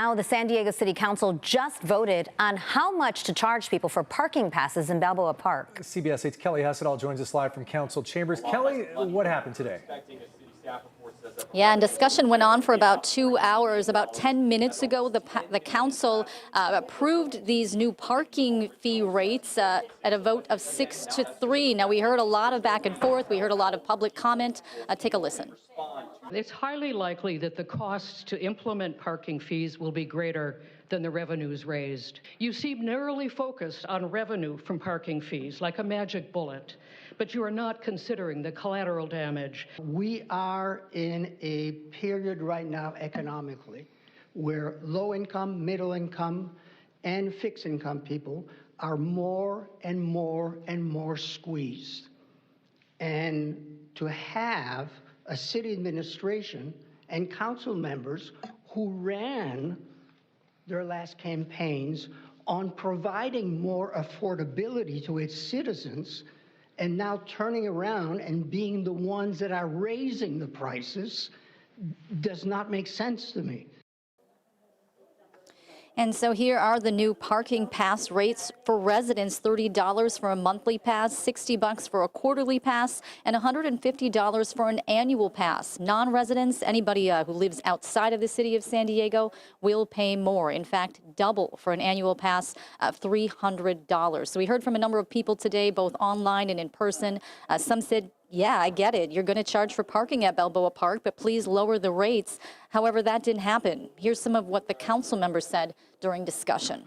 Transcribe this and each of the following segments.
Now, the San Diego City Council just voted on how much to charge people for parking passes in Balboa Park. CBS 8's Kelly Hessedall joins us live from council chambers. Kelly, what happened today? Yeah, and discussion went on for about 2 hours. About 10 minutes ago, the council approved these new parking fee rates at a vote of 6-3. Now, we heard a lot of back and forth. We heard a lot of public comment. Take a listen. It's highly likely that the costs to implement parking fees will be greater than the revenues raised. You seem narrowly focused on revenue from parking fees, like a magic bullet, but you are not considering the collateral damage. We are in a period right now economically where low income, middle income, and fixed income people are more and more and more squeezed. And to have a city administration and council members who ran their last campaigns on providing more affordability to its citizens and now turning around and being the ones that are raising the prices does not make sense to me. And so here are the new parking pass rates for residents: $30 for a monthly pass, $60 for a quarterly pass, and $150 for an annual pass. Non-residents, anybody who lives outside of the city of San Diego, will pay more. In fact, double for an annual pass of $300. So we heard from a number of people today, both online and in person. Some said, yeah, I get it. You're going to charge for parking at Balboa Park, but please lower the rates. However, that didn't happen. Here's some of what the council members said during discussion.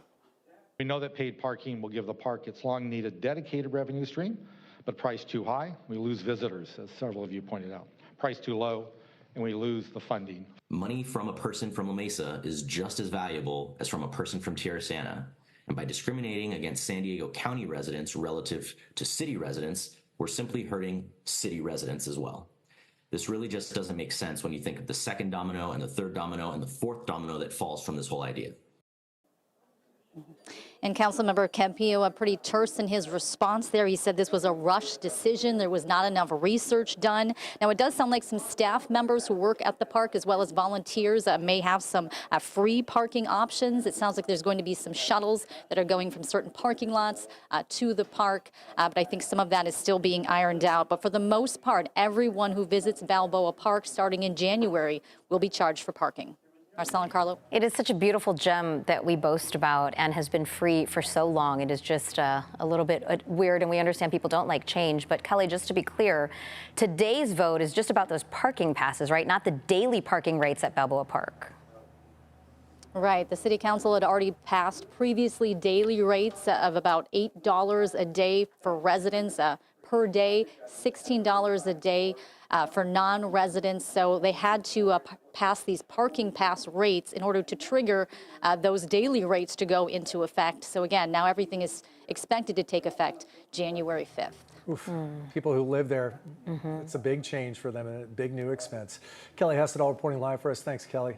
We know that paid parking will give the park its long-needed dedicated revenue stream, but price too high, we lose visitors, as several of you pointed out. Price too low, and we lose the funding. Money from a person from La Mesa is just as valuable as from a person from Tierra Santa. And by discriminating against San Diego County residents relative to city residents, we're simply hurting city residents as well. This really just doesn't make sense when you think of the second domino and the third domino and the fourth domino that falls from this whole idea. And Councilmember Campillo, pretty terse in his response there. He said this was a rushed decision. There was not enough research done. Now, it does sound like some staff members who work at the park, as well as volunteers, may have some free parking options. It sounds like there's going to be some shuttles that are going from certain parking lots to the park. But I think some of that is still being ironed out. But for the most part, everyone who visits Balboa Park starting in January will be charged for parking. Marcel and Carlo. It is such a beautiful gem that we boast about and has been free for so long. It is just a little bit weird, and we understand people don't like change. But Kelly, just to be clear, today's vote is just about those parking passes, right? Not the daily parking rates at Balboa Park. Right. The City Council had already passed previously daily rates of about $8 a day for residents per day, $16 a day for non-residents. So they had to pass these parking pass rates in order to trigger those daily rates to go into effect. So again, now everything is expected to take effect January 5th. Oof. People who live there, it's a big change for them and a big new expense. Kelly Hessedall reporting live for us. Thanks, Kelly.